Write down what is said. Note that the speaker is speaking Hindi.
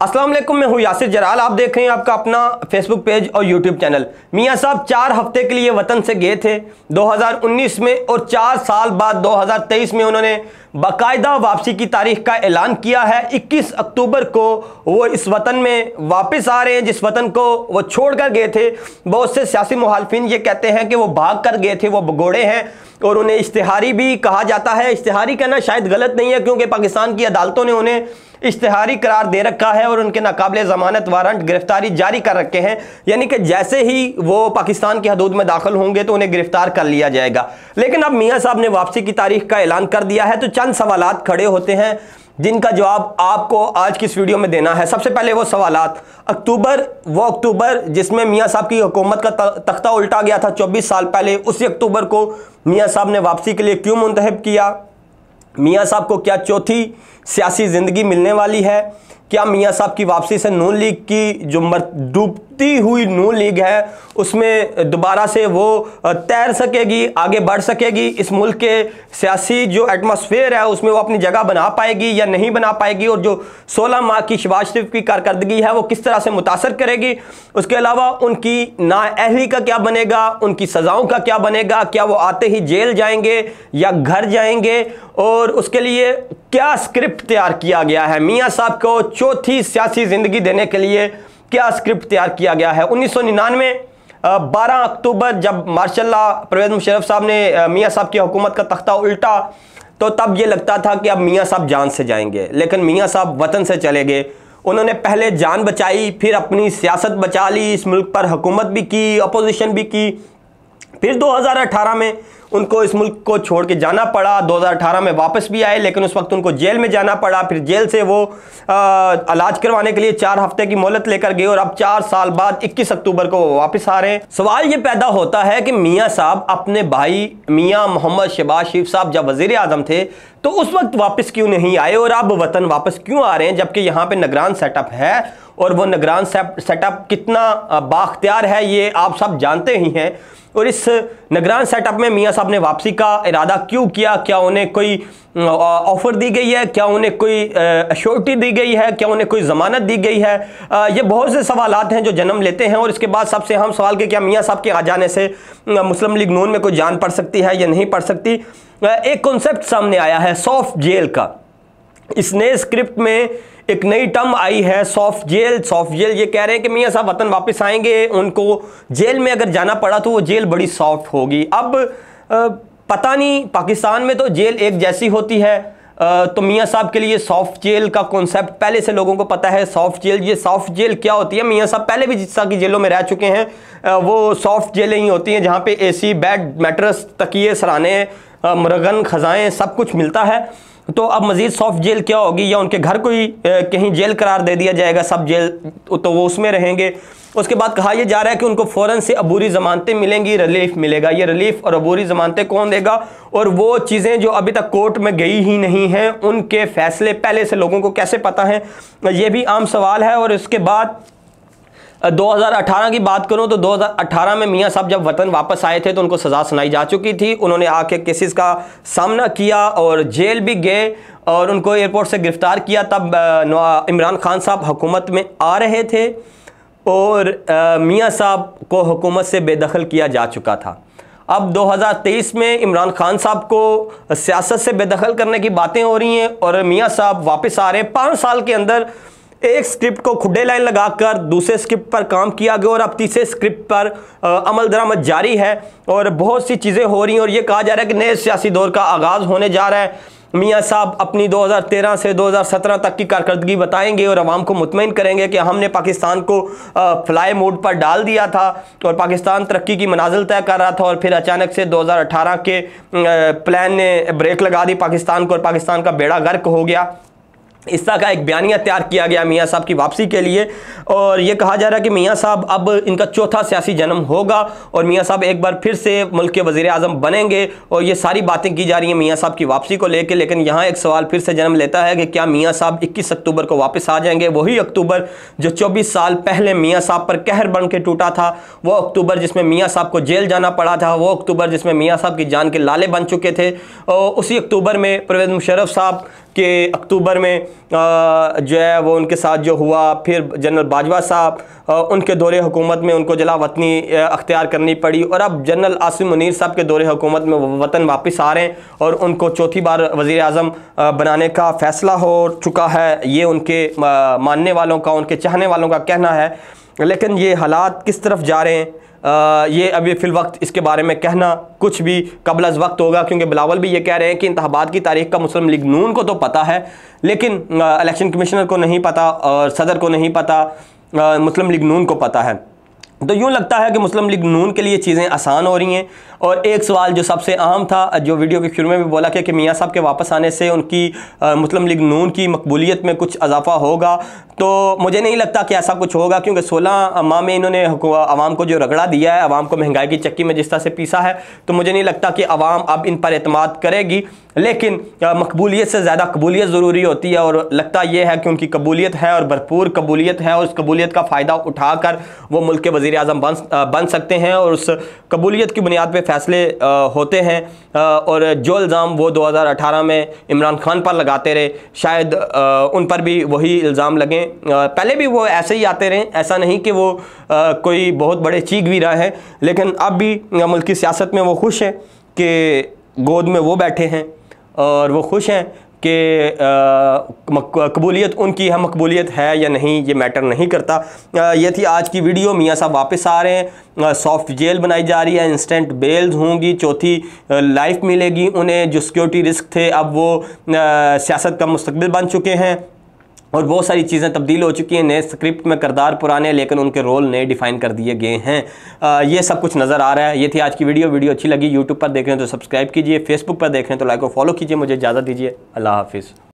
अस्सलाम वालेकुम, मैं हूँ यासिर जलाल। आप देख रहे हैं आपका अपना फेसबुक पेज और यूट्यूब चैनल। मियाँ साहब 4 हफ्ते के लिए वतन से गए थे 2019 में और 4 साल बाद 2023 में उन्होंने बाकायदा वापसी की तारीख का ऐलान किया है। 21 अक्टूबर को वो इस वतन में वापस आ रहे हैं जिस वतन को वो छोड़ कर गए थे। बहुत से सियासी मुखालिफिन ये कहते हैं कि वो भाग कर गए थे, वो भगोड़े हैं और उन्हें इश्तिहारी भी कहा जाता है। इश्तिहारी कहना शायद गलत नहीं है क्योंकि पाकिस्तान की अदालतों ने उन्हें इश्तिहारी करार दे रखा है और उनके नाकाबिले ज़मानत वारंट गिरफ्तारी जारी कर रखे हैं, यानी कि जैसे ही वो पाकिस्तान की हदूद में दाखिल होंगे तो उन्हें गिरफ्तार कर लिया जाएगा। लेकिन अब मियाँ साहब ने वापसी की तारीख का ऐलान कर दिया है तो चंद सवालात खड़े होते हैं जिनका जवाब आपको आज की इस वीडियो में देना है। सबसे पहले वो सवालात, अक्टूबर जिसमें मियाँ साहब की हुकूमत का तख्ता उल्टा गया था 24 साल पहले, उसी अक्टूबर को मियाँ साहब ने वापसी के लिए क्यों मुंतखब किया? मियाँ साहब को क्या चौथी सियासी ज़िंदगी मिलने वाली है? क्या मियाँ साहब की वापसी से नून लीग की जो डूबती हुई नून लीग है उसमें दोबारा से वो तैर सकेगी, आगे बढ़ सकेगी? इस मुल्क के सियासी जो एटमॉस्फेयर है उसमें वो अपनी जगह बना पाएगी या नहीं बना पाएगी? और जो 16 माह की शहबाज शरीफ की कारकर्दगी है वो किस तरह से मुतासर करेगी? उसके अलावा उनकी नाअहली का क्या बनेगा, उनकी सज़ाओं का क्या बनेगा? क्या वो आते ही जेल जाएंगे या घर जाएंगे? और उसके लिए क्या स्क्रिप्ट तैयार किया गया है? मियाँ साहब को चौथी सियासी ज़िंदगी देने के लिए क्या स्क्रिप्ट तैयार किया गया है? 1999 12 अक्टूबर जब मार्शल्लाह परवेज़ मुशर्रफ साहब ने मियाँ साहब की हुकूमत का तख्ता उल्टा तो तब ये लगता था कि अब मियाँ साहब जान से जाएंगे, लेकिन मियाँ साहब वतन से चले गए। उन्होंने पहले जान बचाई, फिर अपनी सियासत बचा ली, इस मुल्क पर हुकूमत भी की, अपोजिशन भी की। फिर 2018 में उनको इस मुल्क को छोड़ के जाना पड़ा। 2018 में वापस भी आए लेकिन उस वक्त उनको जेल में जाना पड़ा। फिर जेल से वो इलाज करवाने के लिए 4 हफ्ते की मोहलत लेकर गए और अब 4 साल बाद 21 अक्टूबर को वो वापस आ रहे हैं। सवाल ये पैदा होता है कि मियाँ साहब अपने भाई मियाँ मोहम्मद शहबाज शरीफ साहब जब वज़ीर आज़म थे तो उस वक्त वापस क्यों नहीं आए और अब वतन वापस क्यों आ रहे हैं, जबकि यहाँ पे निगरान सेटअप है और वो निगरान सेटअप कितना बाख्तियार है ये आप सब जानते ही हैं। और इस निगरान सेटअप में मियाँ साहब ने वापसी का इरादा क्यों किया? क्या उन्हें कोई ऑफ़र दी गई है? क्या उन्हें कोई अश्योरिटी दी गई है? क्या उन्हें कोई ज़मानत दी गई है? ये बहुत से सवालात हैं जो जन्म लेते हैं। और इसके बाद सबसे अहम सवाल कि क्या मियाँ साहब के आ जाने से मुस्लिम लीग नून में कोई जान पड़ सकती है या नहीं पड़ सकती? एक कॉन्सेप्ट सामने आया है सॉफ्ट जेल का। इस नए स्क्रिप्ट में एक नई टर्म आई है सॉफ्ट जेल। ये कह रहे हैं कि मियाँ साहब वतन वापस आएंगे, उनको जेल में अगर जाना पड़ा तो वो जेल बड़ी सॉफ्ट होगी। अब पता नहीं, पाकिस्तान में तो जेल एक जैसी होती है तो मियाँ साहब के लिए सॉफ्ट जेल का कॉन्सेप्ट पहले से लोगों को पता है। ये सॉफ्ट जेल क्या होती है? मियाँ साहब पहले भी जिस तरह की जेलों में रह चुके हैं वो सॉफ्ट जेलें ही होती हैं जहाँ पे AC, बेड, मैट्रेस, तकिए, सराने, मुरगन, खजाएँ सब कुछ मिलता है। तो अब मज़ीद सॉफ्ट जेल क्या होगी? या उनके घर कोई कहीं जेल करार दे दिया जाएगा, सब जेल तो वो उसमें रहेंगे। उसके बाद कहा यह जा रहा है कि उनको फ़ौरन से अबूरी ज़मानतें मिलेंगी, रिलीफ मिलेगा। ये रिलीफ और अबूरी ज़मानतें कौन देगा? और वो चीज़ें जो अभी तक कोर्ट में गई ही नहीं हैं उनके फ़ैसले पहले से लोगों को कैसे पता है? ये भी आम सवाल है। और इसके बाद 2018 की बात करूं तो 2018 में मियाँ साहब जब वतन वापस आए थे तो उनको सज़ा सुनाई जा चुकी थी। उन्होंने आके केसेस का सामना किया और जेल भी गए और उनको एयरपोर्ट से गिरफ़्तार किया। तब इमरान खान साहब हुकूमत में आ रहे थे और मियाँ साहब को हुकूमत से बेदखल किया जा चुका था। अब 2023 में इमरान खान साहब को सियासत से बेदखल करने की बातें हो रही हैं और मियाँ साहब वापस आ रहे हैं। 5 साल के अंदर एक स्क्रिप्ट को खुडे लाइन लगाकर दूसरे स्क्रिप्ट पर काम किया गया और अब तीसरे स्क्रिप्ट पर अमल दरामद जारी है और बहुत सी चीज़ें हो रही हैं और ये कहा जा रहा है कि नए सियासी दौर का आगाज़ होने जा रहा है। मियाँ साहब अपनी 2013 से 2017 तक की कारकर्दगी बताएंगे और आवाम को मुतमईन करेंगे कि हमने पाकिस्तान को फ्लाई मोड पर डाल दिया था और पाकिस्तान तरक्की की मनाजिल तय कर रहा था और फिर अचानक से 2018 के प्लान ने ब्रेक लगा दी पाकिस्तान को और पाकिस्तान का बेड़ा गर्क हो गया। इस तरह का एक बयानिया तैयार किया गया मियाँ साहब की वापसी के लिए और ये कहा जा रहा है कि मियाँ साहब अब इनका चौथा सियासी जन्म होगा और मियाँ साहब एक बार फिर से मुल्क के वज़ीर आज़म बनेंगे और ये सारी बातें की जा रही हैं मियाँ साहब की वापसी को लेकर। लेकिन यहाँ एक सवाल फिर से जन्म लेता है कि क्या मियाँ साहब 21 अक्टूबर को वापस आ जाएंगे? वही अक्टूबर जो 24 साल पहले मियाँ साहब पर कहर बन के टूटा था, वो अक्टूबर जिसमें मियाँ साहब को जेल जाना पड़ा था, वो अक्टूबर जिसमें मियाँ साहब की जान के लाले बन चुके थे। और उसी अक्टूबर में परवेज़ मुशर्रफ साहब कि अक्टूबर में जो है वो उनके साथ जो हुआ, फिर जनरल बाजवा साहब उनके दौरे हुकूमत में उनको जलावतनी अख्तियार करनी पड़ी, और अब जनरल आसिम मुनीर साहब के दौरे हुकूमत में वतन वापस आ रहे हैं और उनको चौथी बार वज़ीर आज़म बनाने का फ़ैसला हो चुका है। ये उनके मानने वालों का, उनके चाहने वालों का कहना है। लेकिन ये हालात किस तरफ जा रहे हैं ये अभी फ़िल वक्त इसके बारे में कहना कुछ भी कबल अज़ वक्त होगा, क्योंकि बिलावल भी ये कह रहे हैं कि इंतखाबात की तारीख का मुस्लिम लीग नून को तो पता है, लेकिन इलेक्शन कमिश्नर को नहीं पता और सदर को नहीं पता, मुस्लिम लीग नून को पता है। तो यूँ लगता है कि मुस्लिम लीग नून के लिए चीज़ें आसान हो रही हैं। और एक सवाल जो सबसे अहम था, जो वीडियो के शुरू में भी बोला कि मियाँ साहब के वापस आने से उनकी मुस्लिम लीग नून की मकबूलियत में कुछ इजाफा होगा, तो मुझे नहीं लगता कि ऐसा कुछ होगा, क्योंकि 16 माह में इन्होंने आवाम को जो रगड़ा दिया है, आवाम को महंगाई की चक्की में जिस तरह से पीसा है, तो मुझे नहीं लगता कि आवाम अब इन पर एतमाद करेगी। लेकिन मकबूलियत से ज़्यादा कबूलियत ज़रूरी होती है, और लगता यह है कि उनकी कबूलियत है और भरपूर कबूलियत है, और उस कबूलियत का फ़ायदा उठाकर वो मुल्क के वज़ीर आज़म बन सकते हैं, और उस कबूलियत की बुनियाद पर फ़ैसले होते हैं। और जो इल्ज़ाम वो 2018 में इमरान खान पर लगाते रहे, शायद उन पर भी वही इल्ज़ाम लगें। पहले भी वो ऐसे ही आते रहे, ऐसा नहीं कि वो कोई बहुत बड़े चीखवीर हैं, लेकिन अब भी मुल्क की सियासत में वो खुश हैं कि गोद में वो बैठे हैं, और वो खुश हैं कि कबूलियत उनकी है, मकबूलियत है या नहीं ये मैटर नहीं करता। ये थी आज की वीडियो। मियाँ साहब वापस आ रहे हैं, सॉफ्ट जेल बनाई जा रही है, इंस्टेंट बेल्स होंगी, चौथी लाइफ मिलेगी उन्हें। जो सिक्योरिटी रिस्क थे अब वो सियासत का मुस्तकबिल बन चुके हैं, और बहुत सारी चीज़ें तब्दील हो चुकी हैं। नए स्क्रिप्ट में किरदार पुराने, लेकिन उनके रोल नए डिफ़ाइन कर दिए गए हैं। ये सब कुछ नज़र आ रहा है। ये थी आज की वीडियो अच्छी लगी यूट्यूब पर देख रहे हैं तो सब्सक्राइब कीजिए, फेसबुक पर देख रहे हैं तो लाइक और फॉलो कीजिए। मुझे इजाज़त दीजिए, अल्लाह हाफिज़।